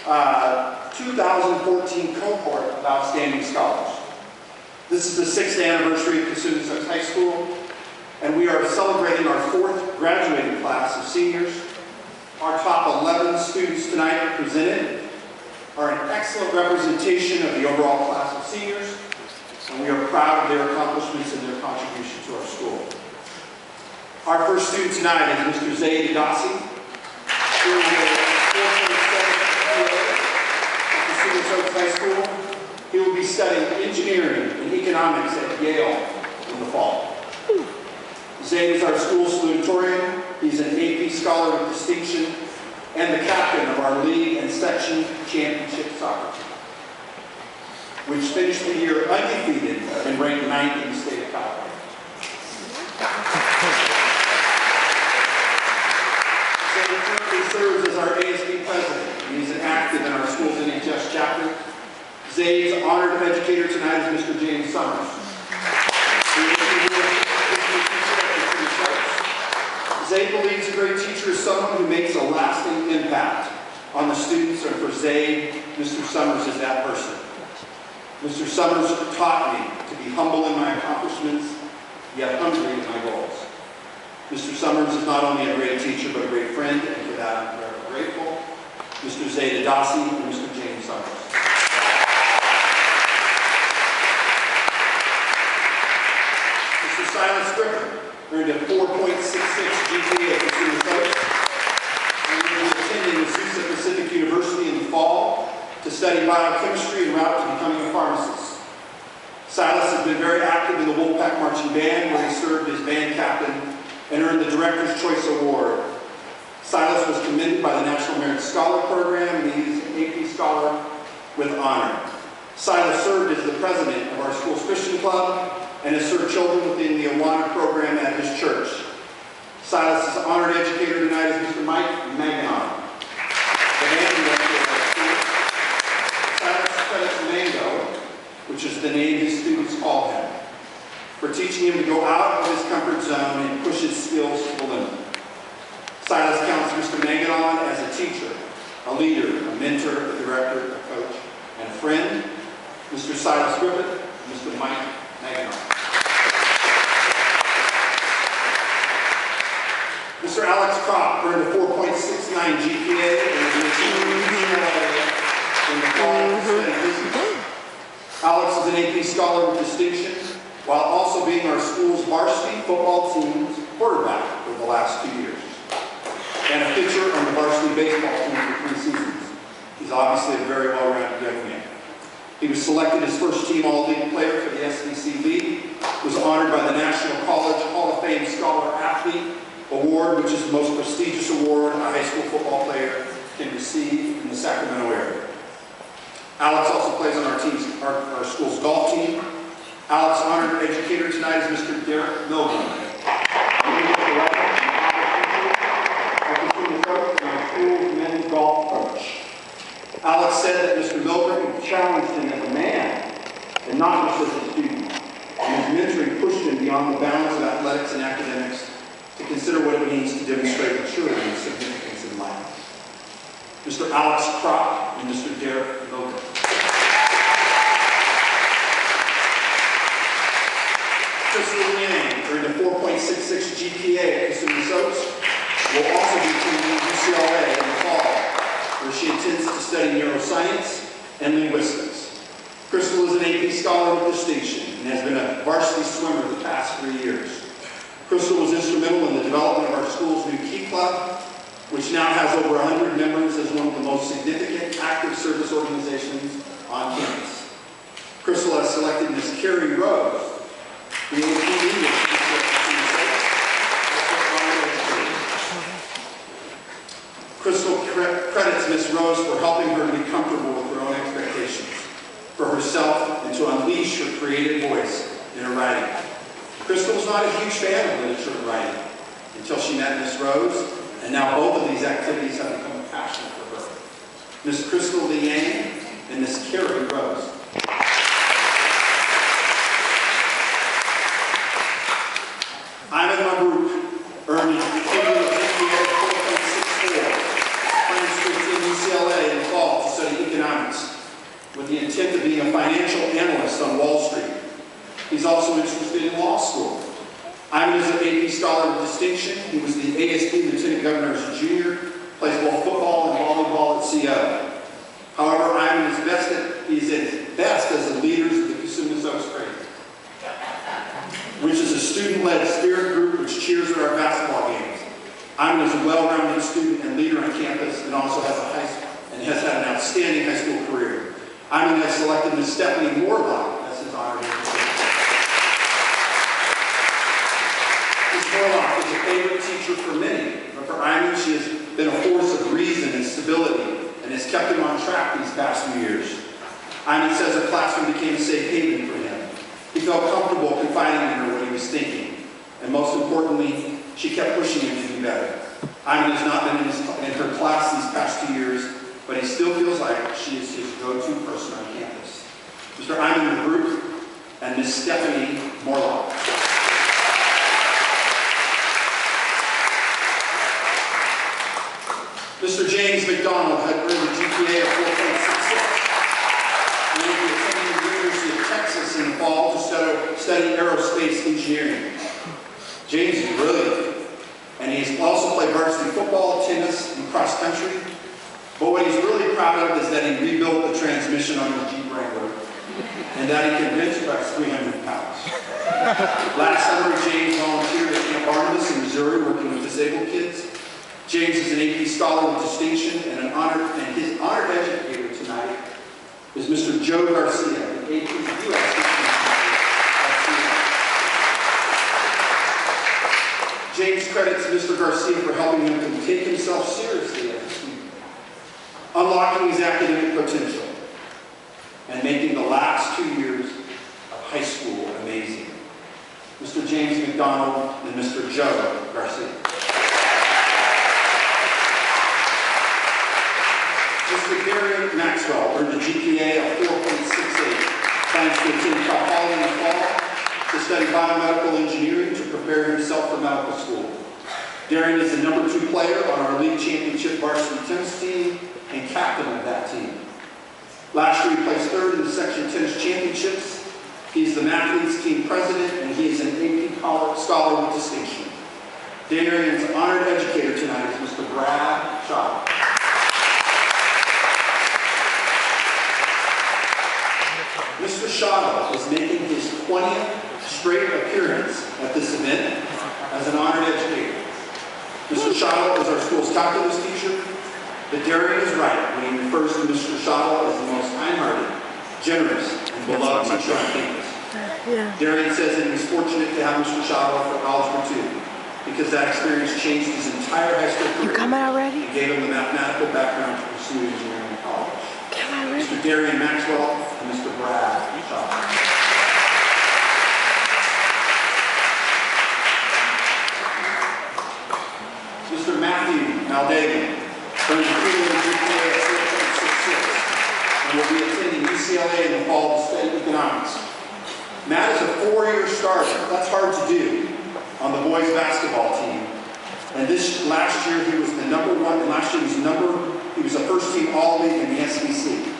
2014 cohort of outstanding scholars. This is the 6th anniversary of Patiño III High School, and we are celebrating our 4th graduating class of seniors. Our top 11 students tonight presented are an excellent representation of the overall class of seniors, and we are proud of their accomplishments and their contribution to our school. Our first student tonight is Mr. Zayd Addassi, who is a 4.7 GPA at Patiño III High School. He will be studying engineering and economics at Yale in the fall. Zayd is our school salutatorian. He's an AP Scholar with Distinction and the captain of our league and section championship soccer team, which finished the year undefeated and ranked 9th in the state of California. Zayd currently serves as our ASB president, and he's an active in our school's NHS chapter. Zayd's honored educator tonight is Mr. James Summers. Zayd believes a great teacher is someone who makes a lasting impact on the students, and for Zayd, Mr. Summers is that person. Mr. Summers taught me to be humble in my accomplishments, yet hungry in my goals. Mr. Summers is not only a great teacher, but a great friend, and for that I'm very grateful. Mr. Zayd Addassi and Mr. James Summers. Mr. Silas Griffin earned a 4.66 GPA at Patiño III, and will be attending Azusa Pacific University in the fall to study biochemistry en route to becoming a pharmacist. Silas has been very active in the Wolfpack Marching Band, where he served as band captain and earned the Director's Choice Award. Silas was commended by the National Merit Scholar Program, and he is an AP Scholar with honor. Silas served as the president of our school's Christian Club and has served children within the Awana program at his church. Silas's honored educator tonight is Mr. Mike Magnon, the band director of our school. Silas credits Mango, which is the name his students call him, for teaching him to go out of his comfort zone and push his skills to the limit. Silas counts Mr. Magnon as a teacher, a leader, a mentor, a director, a coach, and a friend. Mr. Silas Griffin, Mr. Mike Magnon. Mr. Alex Kropp earned a 4.69 GPA and is attending in the fall to study business. Alex is an AP Scholar with Distinction, while also being our school's varsity football team's quarterback for the last 2 years, and a pitcher on the varsity baseball team for 3 seasons. He's obviously a very well-rounded young man. He was selected as first-team All-League player for the SBC League, was honored by the National College Hall of Fame Scholar Athlete Award, which is the most prestigious award a high school football player can receive in the Sacramento area. Alex also plays on our school's golf team. Alex honored educator tonight is Mr. Darian Maxwell. Men's golf coach. Alex said that Mr. Mabrouk challenged him as a man and not just as a student. And his mentoring pushed him beyond the bounds of athletics and academics to consider what it means to demonstrate maturity and significance in life. Mr. Alex Kropp and Mr. Darian Maxwell. Crystal Liang earned a 4.66 GPA at Patiño III. Will also be attending UCLA in the fall, where she intends to study neuroscience and linguistics. Crystal is an AP Scholar with Distinction and has been a varsity swimmer the past 3 years. Crystal was instrumental in the development of our school's new Key Club, which now has over 100 members as one of the most significant active service organizations on campus. Crystal has selected Ms. Carrie Rose, the AP leader. Crystal credits Ms. Rose for helping her to be comfortable with her own expectations for herself and to unleash her creative voice in her writing. Crystal was not a huge fan of literature and writing until she met Ms. Rose, and now both of these activities have become a passion for her. Ms. Crystal Liang and Ms. Carrie Rose. Ayman Mabrouk earned a GPA of 4.64, plans to attend UCLA in the fall to intent of being a financial analyst on Wall Street. He's also interested in law school. Ayman is an AP Scholar of Distinction. He was the ASD Lieutenant Governor as a junior, plays both football and volleyball at CO. However, Ayman is at his best as a leader of the Qingxing Liang, which is a student-led spirit group which cheers at our basketball games. Ayman is a well-rounded student and leader on campus and also has had an outstanding high school career. Ayman has selected Ms. Stephanie Morlock as his honorary teacher. Ms. Morlock is a favorite teacher for many, but for Ayman, she has been a force of reason and stability and has kept him on track these past few years. Ayman says her classroom became a safe haven for him. He felt comfortable confiding in her what he was thinking, and most importantly, she kept pushing him to do better. Ayman has not been in her class these past 2 years, but he still feels like she is his go-to person on campus. Mr. Ayman Mabrouk and Ms. Stephanie Morlock. Mr. James McDonald had earned a GPA of 4.66. He will be attending the University of Texas in the fall to study aerospace engineering. James is brilliant, and he's also played varsity football, tennis, and cross country. But what he's really proud of is that he rebuilt the transmission on the Jeep Wrangler, and that he can bench press 300 pounds. Last summer, James volunteered at Camp Barnabas in Missouri, working with disabled kids. James is an AP Scholar with Distinction, and his honored educator tonight is Mr. Joe Garcia, an AP U.S. James credits Mr. Garcia for helping him to take himself seriously as a student, unlocking his academic potential, and making the last 2 years of high school amazing. Mr. James McDonald and Mr. Joe Garcia. Mr. Darian Maxwell earned a GPA of 4.68, plans to attend Cal Poly in the fall to study biomedical engineering to prepare himself for medical school. Darian is the #2 player on our league championship varsity tennis team and captain of that team. Last year he placed 3rd in the section tennis championships. He's the Mathletes team president, and he is an AP Scholar with Distinction. Darian's honored educator tonight is Mr. Brad Shaw. Mr. Shaw is making his 20th straight appearance at this event as an honored educator. Mr. Shaw is our school's calculus teacher, but Darian is right when he refers to Mr. Shaw as the most kind-hearted, generous, and beloved teacher on campus. Darian says that he was fortunate to have Mr. Shaw for Algebra 2 because that experience changed his entire high school career. You coming already? And gave him the mathematical background to pursue engineering in college. Mr. Darian Maxwell and Mr. Brad Shaw. Mr. Matthew Muldavin earned a cumulative GPA of 4.66 and will be attending UCLA in the fall to study economics. Matt is a 4-year starter. That's hard to do on the boys basketball team. And last year he was the #1, and last year he was a first-team All-League in the SEC.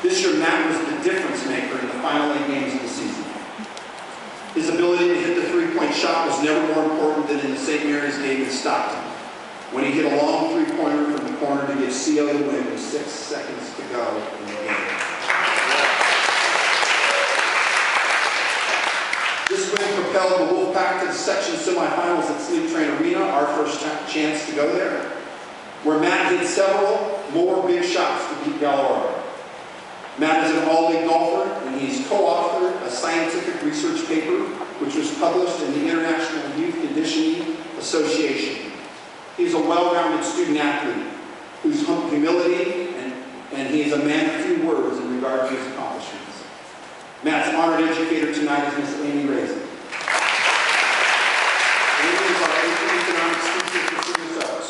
This year, Matt was the difference maker in the final 8 games of the season. His ability to hit the 3-point shot was never more important than in the St. Mary's game in Stockton, when he hit a long 3-pointer from the corner to give CO the win with 6 seconds to go in the game. This win propelled the Wolfpack to the section semifinals at Sleep Train Arena, our first chance to go there, where Matt hit several more big shots to beat Galora. Matt is an all-league golfer, and he's co-authored a scientific research paper which was published in the International Youth Conditioning Association. He's a well-rounded student athlete whose humility and he is a man of few words in regard to his accomplishments. Matt's honored educator tonight is Miss Amy Raisin. Amy is our economics teacher for COHS.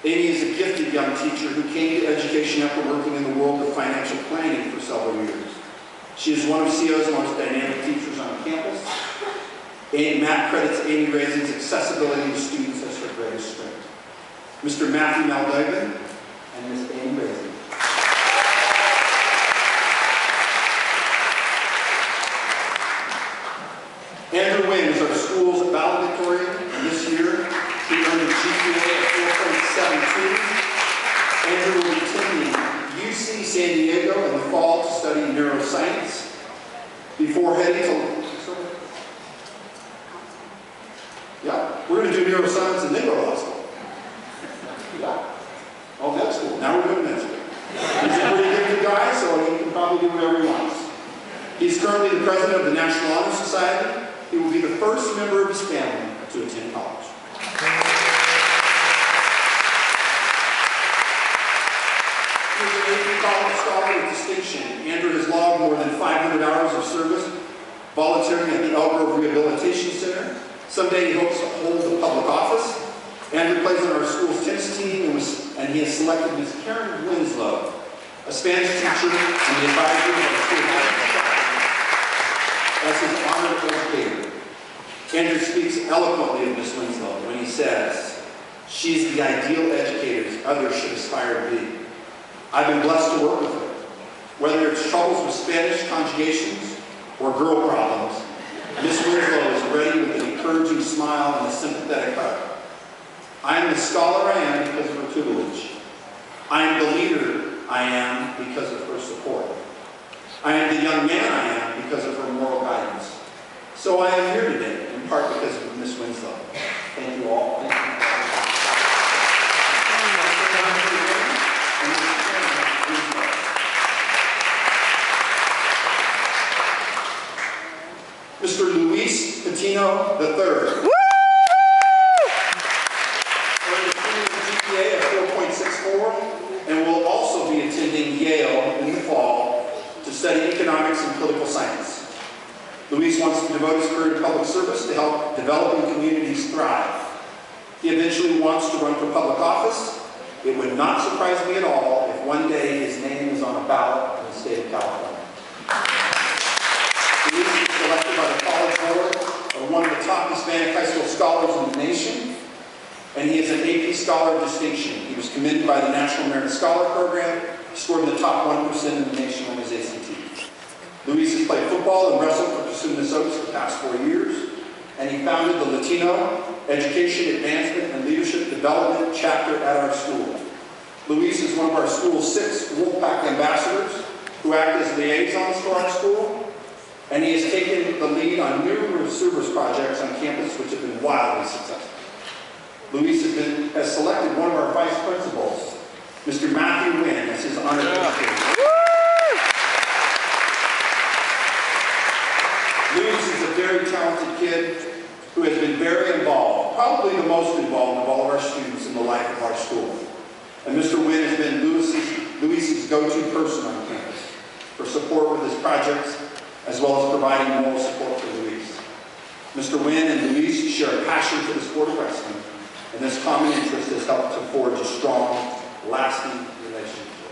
Amy is a gifted young teacher who came to education after working in the world of financial planning for several years. She is one of CO's most dynamic teachers on campus. Matt credits Amy Raisin's accessibility to students as her greatest strength. Mr. Matthew Muldavin and Ms. Amy Raisin. study neuroscience before heading to... Yeah, we're going to do neuroscience in Negro Law School. Yeah. Oh, med school. Now we're doing med school. He's a pretty good guy, so he can probably do whatever he wants. He's currently the president of the National Honor Society. He will be the first member of his family to attend college. He's an AP College Scholar with distinction. Andrew has logged more than 500 hours of service, volunteering at the Elk Grove Rehabilitation Center. Someday he hopes to hold a public office. Andrew plays on our school's tennis team and he has selected Ms. Karen Winslow, a Spanish teacher and the advisor of our school as his honored educator. Andrew speaks eloquently of Ms. Winslow when he says, "She is the ideal educator others should aspire to be. I've been blessed to work with her. Whether it's troubles with Spanish conjugations or girl problems, Ms. Winslow is ready with an encouraging smile and a sympathetic heart. I am the scholar I am because of her tutelage. I am the leader I am because of her support. I am the young man I am because of her moral guidance. So I am here today, in part because of Ms. Winslow." Thank you all. Thank you. Mr. Luis Patino III. Woo! Earned a GPA of 4.64 and will also be attending Yale in the fall to study economics and political science. Luis wants to devote his career to public service to help developing communities thrive. He eventually wants to run for public office. It would not surprise me at all if one day his name is on a ballot in the state of California. Luis was selected by the College Board of one of the top Hispanic high school scholars in the nation, and he is an AP Scholar of Distinction. He was commended by the National Merit Scholar Program, scored in the top 1% in the nation on his ACT. Luis has played football and wrestled for Minnesota for the past 4 years, and he founded the Latino Education Advancement and Leadership Development Chapter at our school. Luis is one of our school's 6 Wolfpack ambassadors who act as liaisons for our school, and he has taken the lead on numerous service projects on campus which have been wildly successful. Luis has selected one of our vice principals, Mr. Matthew Nguyen, as his honored educator. Luis is a very talented kid who has been very involved, probably the most involved of all of our students in the life of our school. And Mr. Nguyen has been Luis's go-to person on campus for support with his projects, as well as providing moral support for Luis. Mr. Nguyen and Luis share a passion for the sport of wrestling, and this common interest has helped to forge a strong, lasting relationship.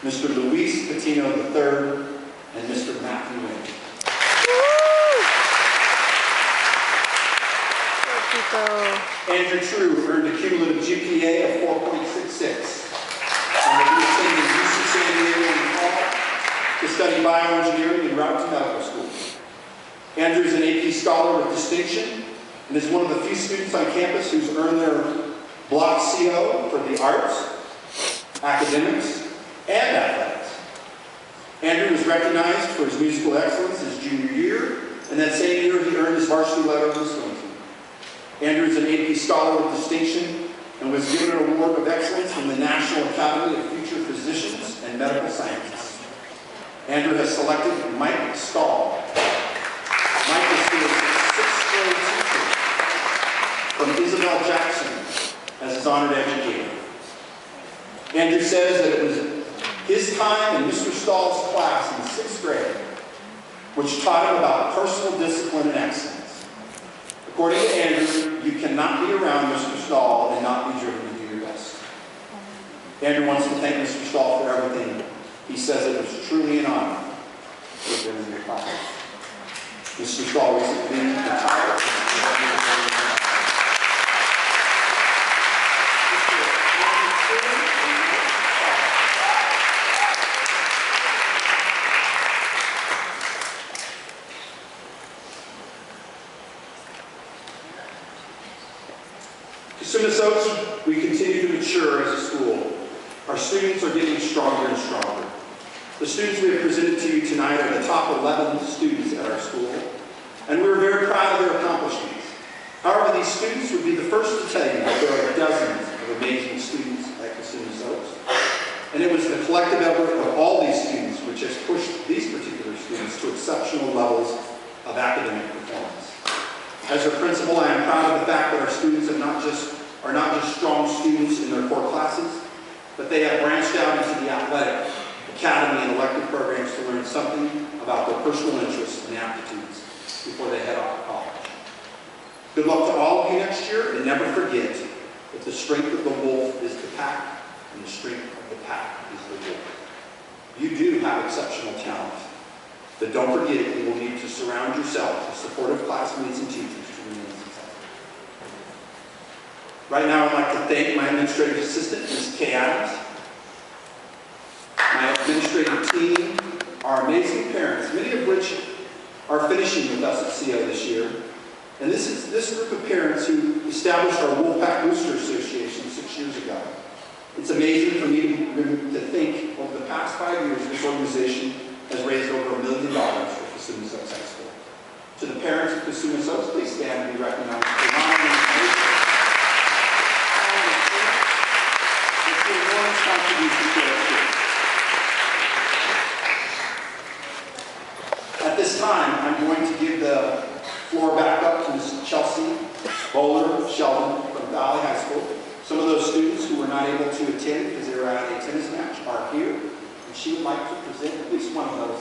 Mr. Luis Patino III and Mr. Matthew Nguyen. Anh Trieu earned a cumulative GPA of 4.66 and will be attending UC San Diego in the fall to study bioengineering en route to medical school. Andrew is an AP Scholar with distinction and is one of the few students on campus who's earned their block CO for the arts, academics, and athletics. Andrew was recognized for his musical excellence his junior year, and that same year he earned his varsity letter in Wisconsin. Andrew is an AP Scholar with distinction and was given an award of excellence from the National Academy of Future Physicians and Medical Scientists. Andrew has selected Mike Stahl. Mike is his 6th grade teacher from Isabel Jackson as his honored educator. Andrew says that it was his time in Mr. Stahl's class in 6th grade which taught him about personal discipline and excellence. According to Andrew, you cannot be around Mr. Stahl and not be driven to do your best. Andrew wants to thank Mr. Stahl for everything. He says it was truly an honor to have been in your class. Mr. Stahl recently retired. As Minnesotans, we continue to mature as a school. Our students are getting stronger and stronger. The students we have presented to you tonight are the top 11 students at our school, and we're very proud of their accomplishments. However, these students would be the first to tell you that there are dozens of amazing students at COHS, and it was the collective effort of all these students which has pushed these particular students to exceptional levels of academic performance. As their principal, I am proud of the fact that our students are not just strong students in their core classes, but they have branched out into the athletic, academy, and elective programs to learn something about their personal interests and aptitudes before they head off to college. Good luck to all of you next year, and never forget that the strength of the wolf is the pack, and the strength of the pack is the wolf. You do have exceptional talent, but don't forget you will need to surround yourself with supportive classmates and teachers to remain successful. Right now, I'd like to thank my administrative assistant, Ms. Kay Adams, my administrative team, our amazing parents, many of which are finishing with us at CO this year. And this is this group of parents who established our Wolfpack Booster Association 6 years ago. It's amazing for me to think over the past 5 years, this organization has raised over $1 million for COHS High School. To the parents of COHS, please stand and be recognized for the enormous contribution to our school. At this time, I'm going to give the floor back up to Ms. Chelsea Bowler of Sheldon from Valley High School. Some of those students who were not able to attend because they were at a tennis match are here, and she would like to present at least one of those.